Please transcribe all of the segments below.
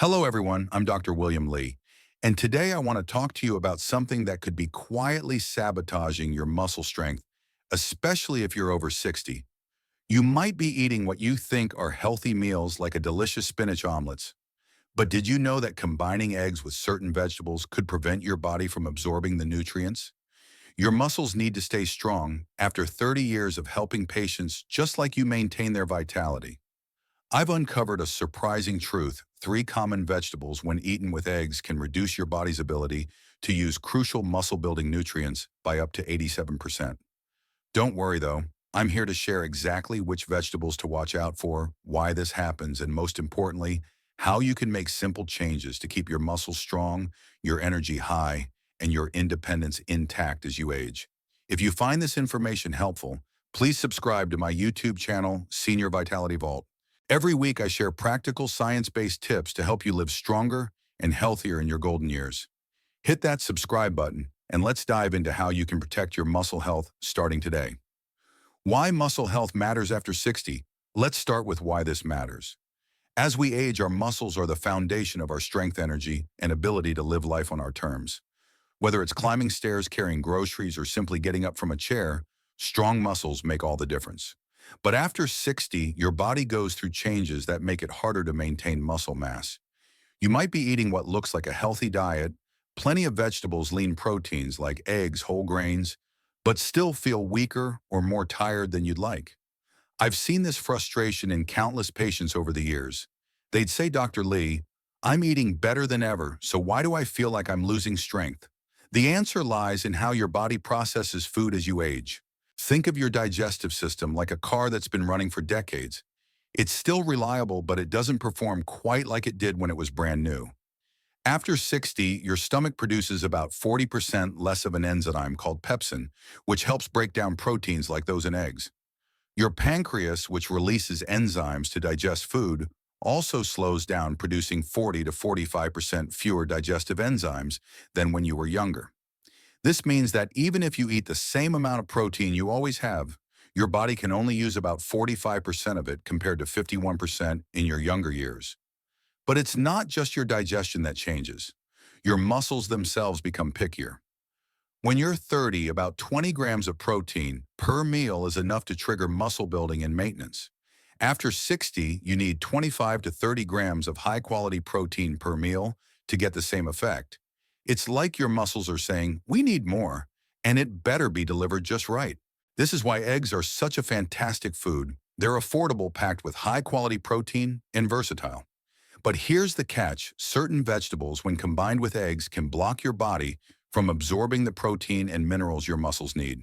Hello, everyone. I'm Dr. William Lee, and today I want to talk to you about something that could be quietly sabotaging your muscle strength, especially if you're over 60. You might be eating what you think are healthy meals like a delicious spinach omelets, but did you know that combining eggs with certain vegetables could prevent your body from absorbing the nutrients? Your muscles need to stay strong after 30 years of helping patients just like you maintain their vitality. I've uncovered a surprising truth. Three common vegetables, when eaten with eggs, can reduce your body's ability to use crucial muscle-building nutrients by up to 87%. Don't worry, though. I'm here to share exactly which vegetables to watch out for, why this happens, and most importantly, how you can make simple changes to keep your muscles strong, your energy high, and your independence intact as you age. If you find this information helpful, please subscribe to my YouTube channel, Senior Vitality Vault. Every week, I share practical science-based tips to help you live stronger and healthier in your golden years. Hit that subscribe button, and let's dive into how you can protect your muscle health starting today. Why muscle health matters after 60. Let's start with why this matters. As we age, our muscles are the foundation of our strength, energy, and ability to live life on our terms. Whether it's climbing stairs, carrying groceries, or simply getting up from a chair, strong muscles make all the difference. But after 60, your body goes through changes that make it harder to maintain muscle mass. You might be eating what looks like a healthy diet, plenty of vegetables, lean proteins like eggs, whole grains, but still feel weaker or more tired than you'd like. I've seen this frustration in countless patients over the years. They'd say, Dr. Lee, I'm eating better than ever, so why do I feel like I'm losing strength? The answer lies in how your body processes food as you age. Think of your digestive system like a car that's been running for decades. It's still reliable, but it doesn't perform quite like it did when it was brand new. After 60, your stomach produces about 40% less of an enzyme called pepsin, which helps break down proteins like those in eggs. Your pancreas, which releases enzymes to digest food, also slows down, producing 40 to 45% fewer digestive enzymes than when you were younger. This means that even if you eat the same amount of protein you always have, your body can only use about 45% of it compared to 51% in your younger years. But it's not just your digestion that changes. Your muscles themselves become pickier. When you're 30, about 20 grams of protein per meal is enough to trigger muscle building and maintenance. After 60, you need 25 to 30 grams of high-quality protein per meal to get the same effect. It's like your muscles are saying, we need more, and it better be delivered just right. This is why eggs are such a fantastic food. They're affordable, packed with high-quality protein, and versatile. But here's the catch. Certain vegetables, when combined with eggs, can block your body from absorbing the protein and minerals your muscles need.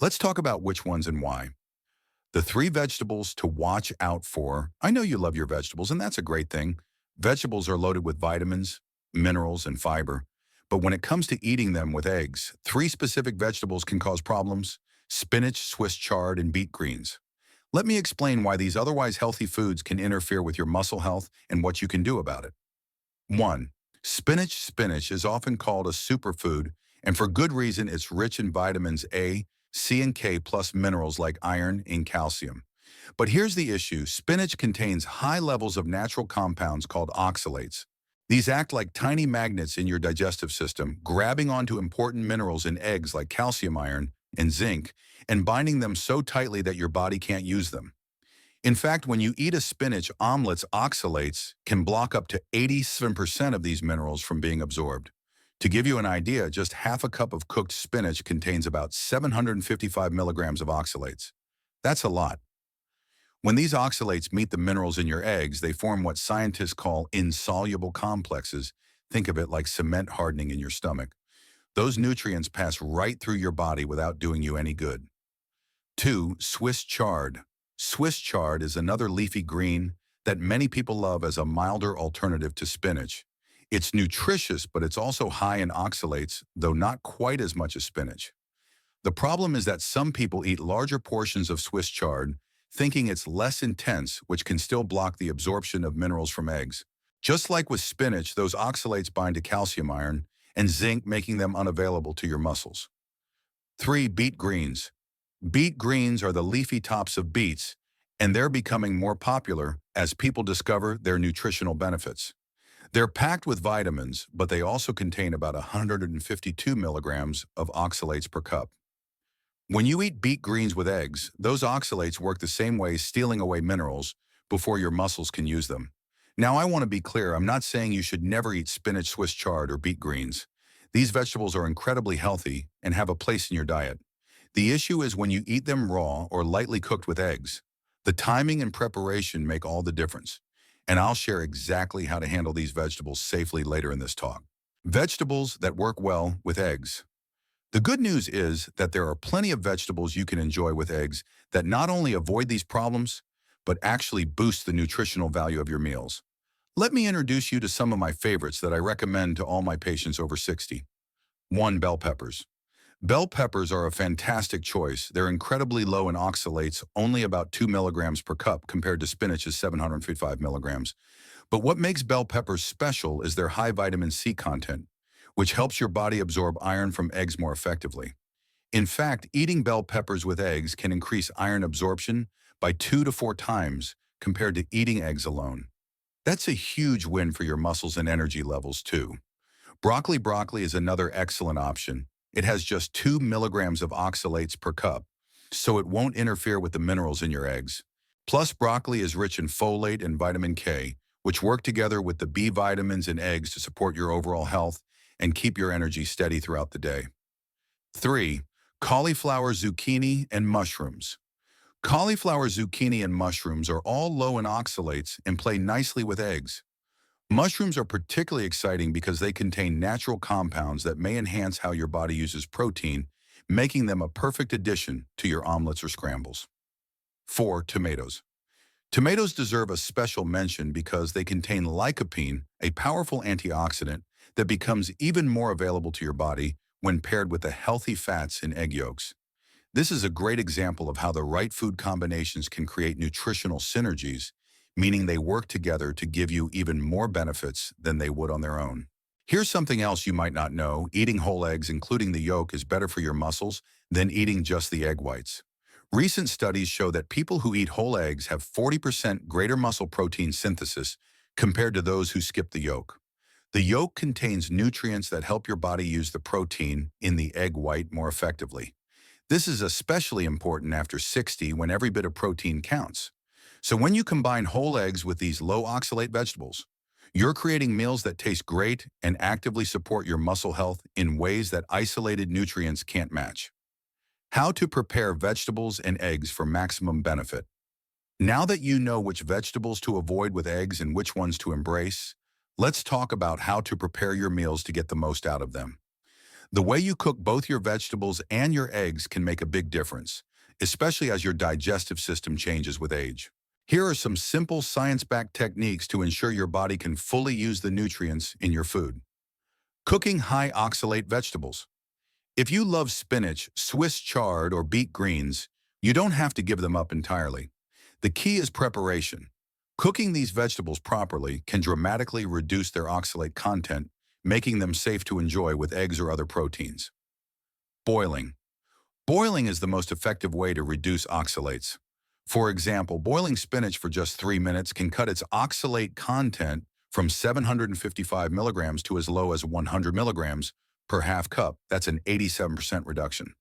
Let's talk about which ones and why. The three vegetables to watch out for. I know you love your vegetables, and that's a great thing. Vegetables are loaded with vitamins, minerals, and fiber. But when it comes to eating them with eggs, three specific vegetables can cause problems: spinach, Swiss chard, and beet greens. Let me explain why these otherwise healthy foods can interfere with your muscle health and what you can do about it. 1. Spinach. Spinach is often called a superfood, and for good reason. It's rich in vitamins A, C, and K, plus minerals like iron and calcium. But here's the issue. Spinach contains high levels of natural compounds called oxalates. These act like tiny magnets in your digestive system, grabbing onto important minerals in eggs like calcium, iron, and zinc, and binding them so tightly that your body can't use them. In fact, when you eat a spinach omelets, oxalates can block up to 87% of these minerals from being absorbed. To give you an idea, just half a cup of cooked spinach contains about 755 milligrams of oxalates. That's a lot. When these oxalates meet the minerals in your eggs, they form what scientists call insoluble complexes. Think of it like cement hardening in your stomach. Those nutrients pass right through your body without doing you any good. 2. Swiss chard. Swiss chard is another leafy green that many people love as a milder alternative to spinach. It's nutritious, but it's also high in oxalates, though not quite as much as spinach. The problem is that some people eat larger portions of Swiss chard, thinking it's less intense, which can still block the absorption of minerals from eggs. Just like with spinach, those oxalates bind to calcium, iron, and zinc, making them unavailable to your muscles. 3. Beet greens. Beet greens are the leafy tops of beets, and they're becoming more popular as people discover their nutritional benefits. They're packed with vitamins, but they also contain about 152 milligrams of oxalates per cup. When you eat beet greens with eggs, those oxalates work the same way, stealing away minerals before your muscles can use them. Now, I want to be clear, I'm not saying you should never eat spinach, Swiss chard, or beet greens. These vegetables are incredibly healthy and have a place in your diet. The issue is when you eat them raw or lightly cooked with eggs. The timing and preparation make all the difference. And I'll share exactly how to handle these vegetables safely later in this talk. Vegetables that work well with eggs. The good news is that there are plenty of vegetables you can enjoy with eggs that not only avoid these problems, but actually boost the nutritional value of your meals. Let me introduce you to some of my favorites that I recommend to all my patients over 60. 1. Bell peppers. Bell peppers are a fantastic choice. They're incredibly low in oxalates, only about 2 milligrams per cup compared to spinach's 755 milligrams. But what makes bell peppers special is their high vitamin C content, which helps your body absorb iron from eggs more effectively. In fact, eating bell peppers with eggs can increase iron absorption by 2 to 4 times compared to eating eggs alone. That's a huge win for your muscles and energy levels too. Broccoli is another excellent option. It has just 2 milligrams of oxalates per cup, so it won't interfere with the minerals in your eggs. Plus, broccoli is rich in folate and vitamin K, which work together with the B vitamins in eggs to support your overall health and keep your energy steady throughout the day. 3. Cauliflower, zucchini, and mushrooms. Cauliflower, zucchini, and mushrooms are all low in oxalates and play nicely with eggs. Mushrooms are particularly exciting because they contain natural compounds that may enhance how your body uses protein, making them a perfect addition to your omelets or scrambles. 4. Tomatoes. Tomatoes deserve a special mention because they contain lycopene, a powerful antioxidant that becomes even more available to your body when paired with the healthy fats in egg yolks. This is a great example of how the right food combinations can create nutritional synergies, meaning they work together to give you even more benefits than they would on their own. Here's something else you might not know. Eating whole eggs, including the yolk, is better for your muscles than eating just the egg whites. Recent studies show that people who eat whole eggs have 40% greater muscle protein synthesis compared to those who skip the yolk. The yolk contains nutrients that help your body use the protein in the egg white more effectively. This is especially important after 60 when every bit of protein counts. So when you combine whole eggs with these low oxalate vegetables, you're creating meals that taste great and actively support your muscle health in ways that isolated nutrients can't match. How to prepare vegetables and eggs for maximum benefit. Now that you know which vegetables to avoid with eggs and which ones to embrace, let's talk about how to prepare your meals to get the most out of them. The way you cook both your vegetables and your eggs can make a big difference, especially as your digestive system changes with age. Here are some simple science-backed techniques to ensure your body can fully use the nutrients in your food. Cooking high oxalate vegetables. If you love spinach, Swiss chard, or beet greens, you don't have to give them up entirely. The key is preparation. Cooking these vegetables properly can dramatically reduce their oxalate content, making them safe to enjoy with eggs or other proteins. Boiling. Boiling is the most effective way to reduce oxalates. For example, boiling spinach for just 3 minutes can cut its oxalate content from 755 milligrams to as low as 100 milligrams per half cup. That's an 87% reduction.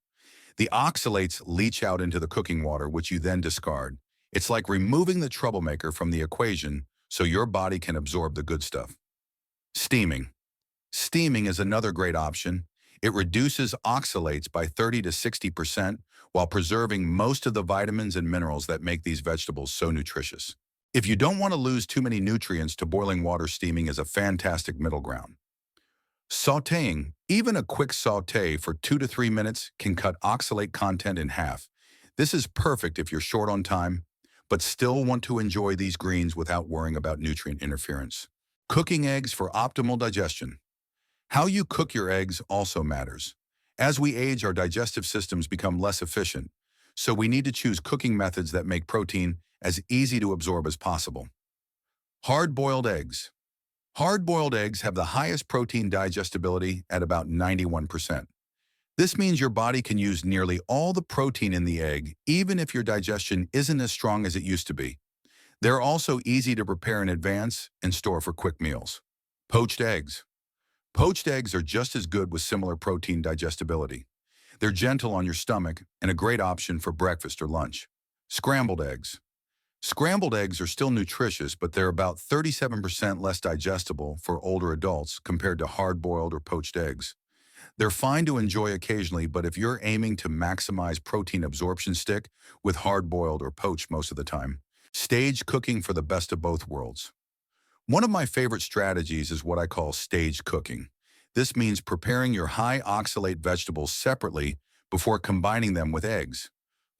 The oxalates leach out into the cooking water, which you then discard. It's like removing the troublemaker from the equation so your body can absorb the good stuff. Steaming. Steaming is another great option. It reduces oxalates by 30 to 60% while preserving most of the vitamins and minerals that make these vegetables so nutritious. If you don't want to lose too many nutrients to boiling water, steaming is a fantastic middle ground. Sautéing. Even a quick sauté for 2 to 3 minutes can cut oxalate content in half. This is perfect if you're short on time, but still want to enjoy these greens without worrying about nutrient interference. Cooking eggs for optimal digestion. How you cook your eggs also matters. As we age, our digestive systems become less efficient, so we need to choose cooking methods that make protein as easy to absorb as possible. Hard-boiled eggs. Hard-boiled eggs have the highest protein digestibility at about 91%. This means your body can use nearly all the protein in the egg, even if your digestion isn't as strong as it used to be. They're also easy to prepare in advance and store for quick meals. Poached eggs. Poached eggs are just as good with similar protein digestibility. They're gentle on your stomach and a great option for breakfast or lunch. Scrambled eggs. Scrambled eggs are still nutritious, but they're about 37% less digestible for older adults compared to hard-boiled or poached eggs. They're fine to enjoy occasionally, but if you're aiming to maximize protein absorption, stick with hard-boiled or poached most of the time. Stage cooking for the best of both worlds. One of my favorite strategies is what I call stage cooking. This means preparing your high oxalate vegetables separately before combining them with eggs.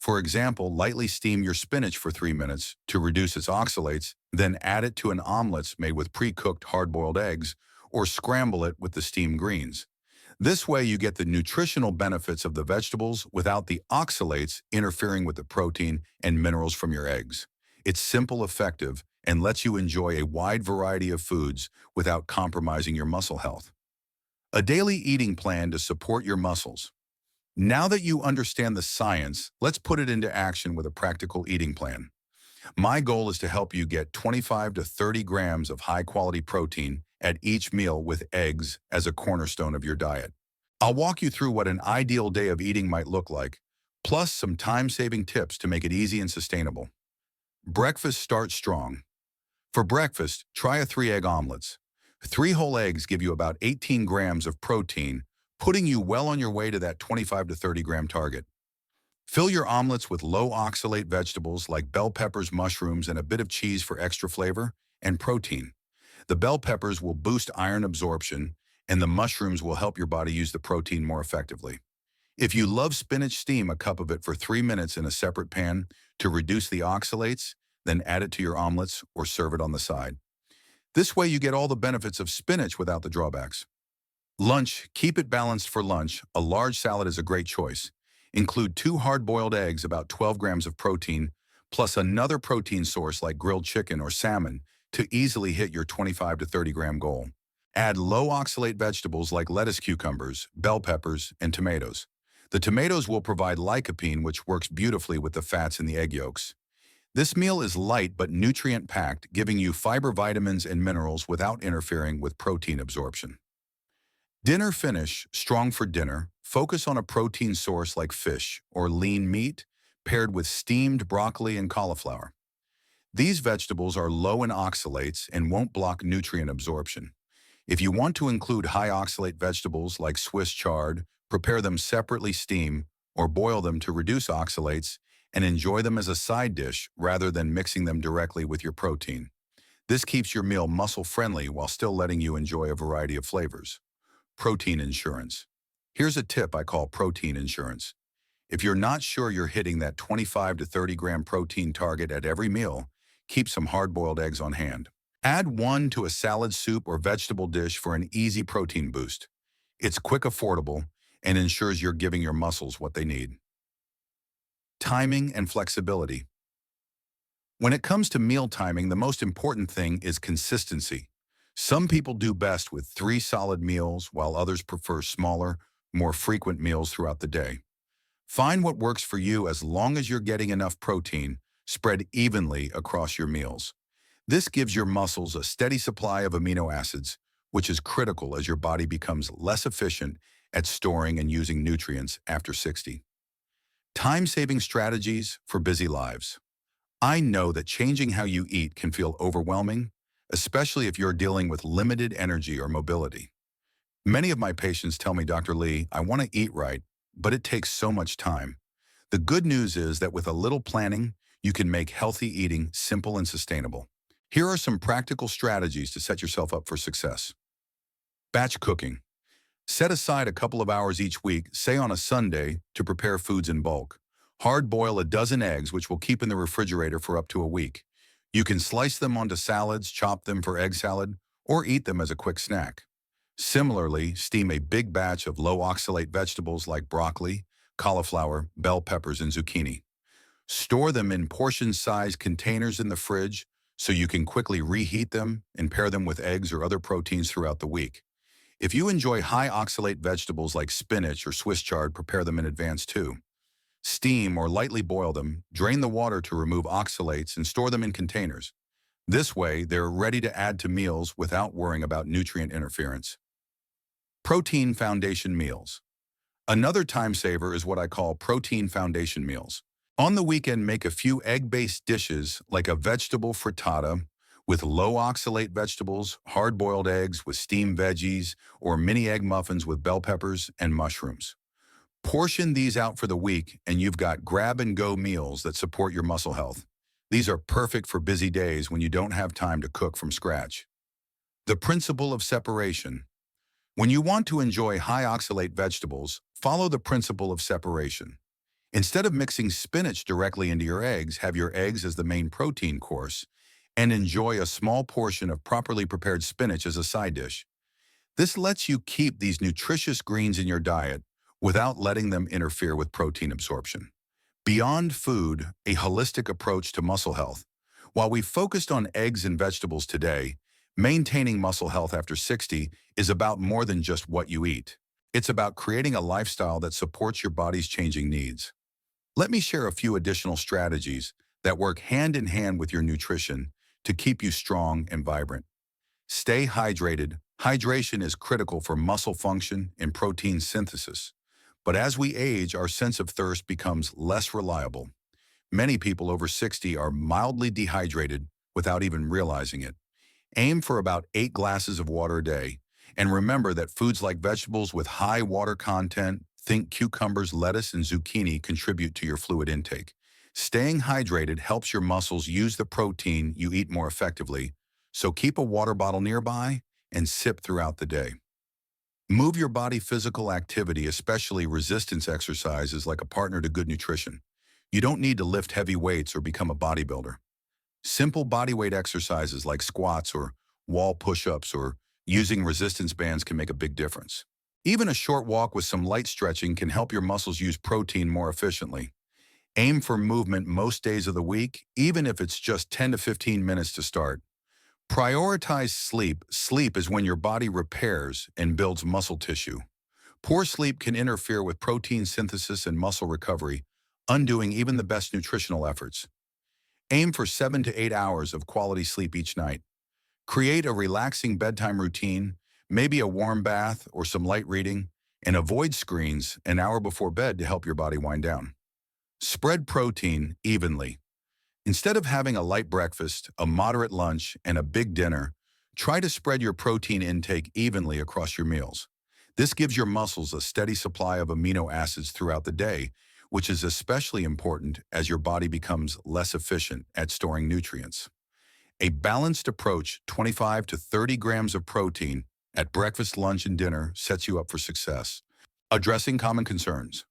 For example, lightly steam your spinach for 3 minutes to reduce its oxalates, then add it to an omelet made with pre-cooked hard-boiled eggs, or scramble it with the steamed greens. This way you get the nutritional benefits of the vegetables without the oxalates interfering with the protein and minerals from your eggs. It's simple, effective, and lets you enjoy a wide variety of foods without compromising your muscle health. A daily eating plan to support your muscles. Now that you understand the science, let's put it into action with a practical eating plan. My goal is to help you get 25 to 30 grams of high-quality protein at each meal with eggs as a cornerstone of your diet. I'll walk you through what an ideal day of eating might look like, plus some time-saving tips to make it easy and sustainable. Breakfast starts strong. For breakfast, try a 3-egg omelets. 3 whole eggs give you about 18 grams of protein, putting you well on your way to that 25 to 30 gram target. Fill your omelets with low oxalate vegetables like bell peppers, mushrooms, and a bit of cheese for extra flavor and protein. The bell peppers will boost iron absorption, and the mushrooms will help your body use the protein more effectively. If you love spinach, steam a cup of it for 3 minutes in a separate pan to reduce the oxalates, then add it to your omelets or serve it on the side. This way you get all the benefits of spinach without the drawbacks. Lunch, keep it balanced for lunch. A large salad is a great choice. Include 2 hard-boiled eggs, about 12 grams of protein, plus another protein source like grilled chicken or salmon to easily hit your 25 to 30 gram goal. Add low oxalate vegetables like lettuce, cucumbers, bell peppers, and tomatoes. The tomatoes will provide lycopene, which works beautifully with the fats in the egg yolks. This meal is light but nutrient-packed, giving you fiber, vitamins, and minerals without interfering with protein absorption. Dinner finish, strong for dinner. Focus on a protein source like fish or lean meat, paired with steamed broccoli and cauliflower. These vegetables are low in oxalates and won't block nutrient absorption. If you want to include high oxalate vegetables like Swiss chard, prepare them separately, steam, or boil them to reduce oxalates, and enjoy them as a side dish rather than mixing them directly with your protein. This keeps your meal muscle-friendly while still letting you enjoy a variety of flavors. Protein insurance. Here's a tip I call protein insurance. If you're not sure you're hitting that 25 to 30 gram protein target at every meal, keep some hard-boiled eggs on hand. Add 1 to a salad, soup, or vegetable dish for an easy protein boost. It's quick, affordable, and ensures you're giving your muscles what they need. Timing and flexibility. When it comes to meal timing, the most important thing is consistency. Some people do best with 3 solid meals, while others prefer smaller, more frequent meals throughout the day. Find what works for you as long as you're getting enough protein spread evenly across your meals. This gives your muscles a steady supply of amino acids, which is critical as your body becomes less efficient at storing and using nutrients after 60. Time-saving strategies for busy lives. I know that changing how you eat can feel overwhelming, especially if you're dealing with limited energy or mobility. Many of my patients tell me, Dr. Lee, I want to eat right, but it takes so much time. The good news is that with a little planning, you can make healthy eating simple and sustainable. Here are some practical strategies to set yourself up for success. Batch cooking. Set aside a couple of hours each week, say on a Sunday, to prepare foods in bulk. Hard boil a dozen eggs, which will keep in the refrigerator for up to a week. You can slice them onto salads, chop them for egg salad, or eat them as a quick snack. Similarly, steam a big batch of low oxalate vegetables like broccoli, cauliflower, bell peppers, and zucchini. Store them in portion-sized containers in the fridge so you can quickly reheat them and pair them with eggs or other proteins throughout the week. If you enjoy high oxalate vegetables like spinach or Swiss chard, prepare them in advance too. Steam or lightly boil them, drain the water to remove oxalates, and store them in containers. This way, they're ready to add to meals without worrying about nutrient interference. Protein foundation meals. Another time saver is what I call protein foundation meals. On the weekend, make a few egg-based dishes like a vegetable frittata with low oxalate vegetables, hard-boiled eggs with steamed veggies, or mini egg muffins with bell peppers and mushrooms. Portion these out for the week and you've got grab-and-go meals that support your muscle health. These are perfect for busy days when you don't have time to cook from scratch. The principle of separation. When you want to enjoy high oxalate vegetables, follow the principle of separation. Instead of mixing spinach directly into your eggs, have your eggs as the main protein course and enjoy a small portion of properly prepared spinach as a side dish. This lets you keep these nutritious greens in your diet without letting them interfere with protein absorption. Beyond food, a holistic approach to muscle health. While we focused on eggs and vegetables today, maintaining muscle health after 60 is about more than just what you eat. It's about creating a lifestyle that supports your body's changing needs. Let me share a few additional strategies that work hand in hand with your nutrition to keep you strong and vibrant. Stay hydrated. Hydration is critical for muscle function and protein synthesis. But as we age, our sense of thirst becomes less reliable. Many people over 60 are mildly dehydrated without even realizing it. Aim for about 8 glasses of water a day. And remember that foods like vegetables with high water content, think cucumbers, lettuce, and zucchini, contribute to your fluid intake. Staying hydrated helps your muscles use the protein you eat more effectively, so keep a water bottle nearby and sip throughout the day. Move your body. Physical activity, especially resistance exercise, is like a partner to good nutrition. You don't need to lift heavy weights or become a bodybuilder. Simple bodyweight exercises like squats or wall push-ups or using resistance bands can make a big difference. Even a short walk with some light stretching can help your muscles use protein more efficiently. Aim for movement most days of the week, even if it's just 10 to 15 minutes to start. Prioritize sleep. Sleep is when your body repairs and builds muscle tissue. Poor sleep can interfere with protein synthesis and muscle recovery, undoing even the best nutritional efforts. Aim for 7 to 8 hours of quality sleep each night. Create a relaxing bedtime routine, maybe a warm bath or some light reading, and avoid screens an hour before bed to help your body wind down. Spread protein evenly. Instead of having a light breakfast, a moderate lunch, and a big dinner, try to spread your protein intake evenly across your meals. This gives your muscles a steady supply of amino acids throughout the day, which is especially important as your body becomes less efficient at storing nutrients. A balanced approach, 25 to 30 grams of protein at breakfast, lunch, and dinner, sets you up for success. Addressing common concerns.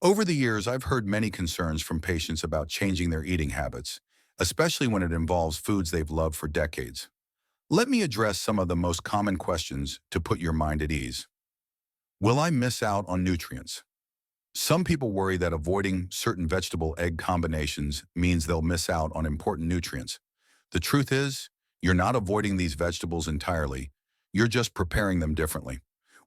Over the years, I've heard many concerns from patients about changing their eating habits, especially when it involves foods they've loved for decades. Let me address some of the most common questions to put your mind at ease. Will I miss out on nutrients? Some people worry that avoiding certain vegetable-egg combinations means they'll miss out on important nutrients. The truth is, you're not avoiding these vegetables entirely. You're just preparing them differently.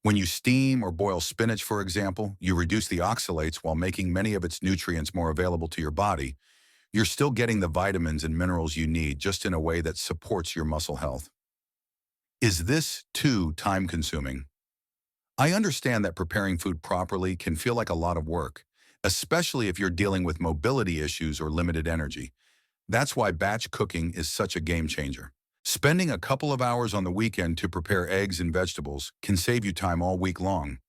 When you steam or boil spinach, for example, you reduce the oxalates while making many of its nutrients more available to your body. You're still getting the vitamins and minerals you need, just in a way that supports your muscle health. Is this too time-consuming? I understand that preparing food properly can feel like a lot of work, especially if you're dealing with mobility issues or limited energy. That's why batch cooking is such a game changer. Spending a couple of hours on the weekend to prepare eggs and vegetables can save you time all week long.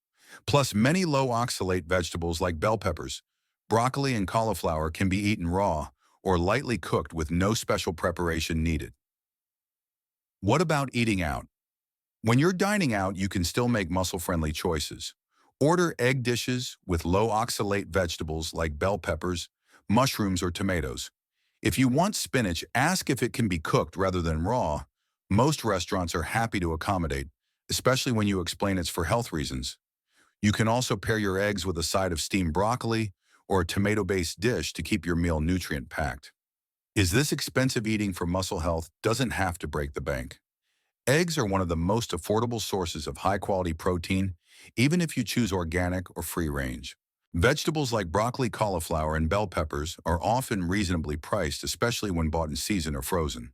Plus, many low oxalate vegetables like bell peppers, broccoli, and cauliflower can be eaten raw or lightly cooked with no special preparation needed. What about eating out? When you're dining out, you can still make muscle-friendly choices. Order egg dishes with low oxalate vegetables like bell peppers, mushrooms, or tomatoes. If you want spinach, ask if it can be cooked rather than raw. Most restaurants are happy to accommodate, especially when you explain it's for health reasons. You can also pair your eggs with a side of steamed broccoli or a tomato-based dish to keep your meal nutrient-packed. Is this expensive? Eating for muscle health doesn't have to break the bank. Eggs are one of the most affordable sources of high-quality protein, even if you choose organic or free-range. Vegetables like broccoli, cauliflower, and bell peppers are often reasonably priced, especially when bought in season or frozen.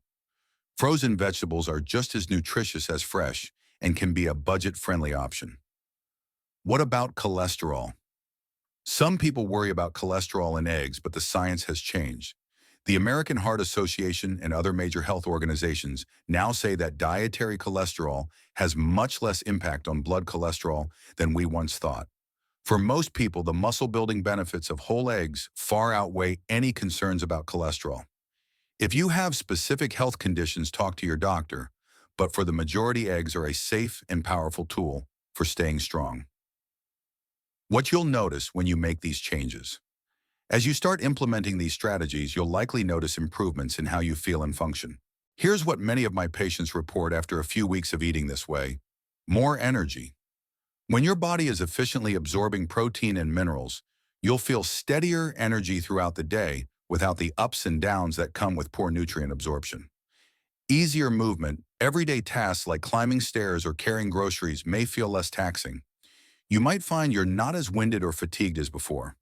Frozen vegetables are just as nutritious as fresh and can be a budget-friendly option. What about cholesterol? Some people worry about cholesterol in eggs, but the science has changed. The American Heart Association and other major health organizations now say that dietary cholesterol has much less impact on blood cholesterol than we once thought. For most people, the muscle-building benefits of whole eggs far outweigh any concerns about cholesterol. If you have specific health conditions, talk to your doctor, but for the majority, eggs are a safe and powerful tool for staying strong. What you'll notice when you make these changes. As you start implementing these strategies, you'll likely notice improvements in how you feel and function. Here's what many of my patients report after a few weeks of eating this way. More energy. When your body is efficiently absorbing protein and minerals, you'll feel steadier energy throughout the day without the ups and downs that come with poor nutrient absorption. Easier movement. Everyday tasks like climbing stairs or carrying groceries may feel less taxing. You might find you're not as winded or fatigued as before.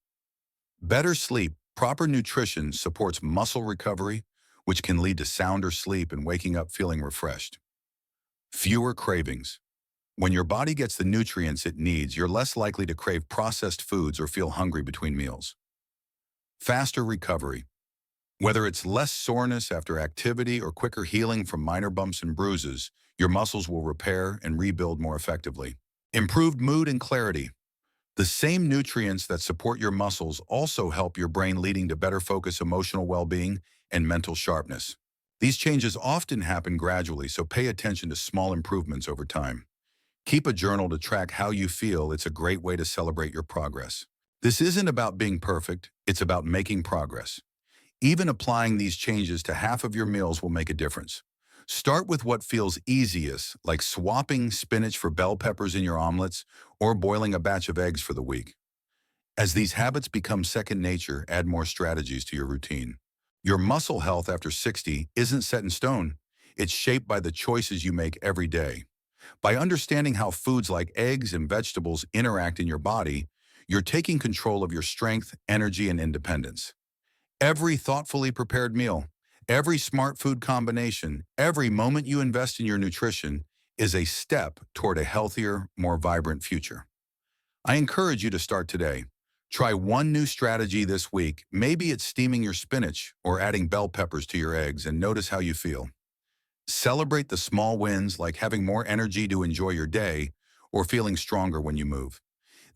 Better sleep. Proper nutrition supports muscle recovery, which can lead to sounder sleep and waking up feeling refreshed. Fewer cravings. When your body gets the nutrients it needs, you're less likely to crave processed foods or feel hungry between meals. Faster recovery. Whether it's less soreness after activity or quicker healing from minor bumps and bruises, your muscles will repair and rebuild more effectively. Improved mood and clarity. The same nutrients that support your muscles also help your brain, leading to better focus, emotional well-being, and mental sharpness. These changes often happen gradually, so pay attention to small improvements over time. Keep a journal to track how you feel. It's a great way to celebrate your progress. This isn't about being perfect, it's about making progress. Even applying these changes to half of your meals will make a difference. Start with what feels easiest, like swapping spinach for bell peppers in your omelets or boiling a batch of eggs for the week. As these habits become second nature, add more strategies to your routine. Your muscle health after 60 isn't set in stone. It's shaped by the choices you make every day. By understanding how foods like eggs and vegetables interact in your body, you're taking control of your strength, energy, and independence. Every thoughtfully prepared meal, every smart food combination, every moment you invest in your nutrition is a step toward a healthier, more vibrant future. I encourage you to start today. Try one new strategy this week. Maybe it's steaming your spinach or adding bell peppers to your eggs, and notice how you feel. Celebrate the small wins, like having more energy to enjoy your day or feeling stronger when you move.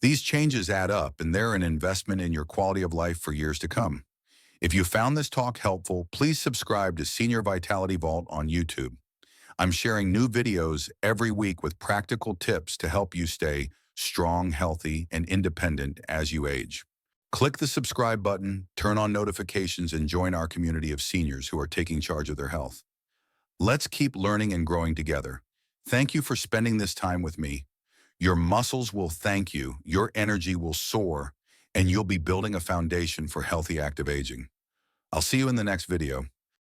These changes add up, and they're an investment in your quality of life for years to come. If you found this talk helpful, please subscribe to Senior Vitality Vault on YouTube. I'm sharing new videos every week with practical tips to help you stay strong, healthy, and independent as you age. Click the subscribe button, turn on notifications, and join our community of seniors who are taking charge of their health. Let's keep learning and growing together. Thank you for spending this time with me. Your muscles will thank you, your energy will soar, and you'll be building a foundation for healthy, active aging. I'll see you in the next video.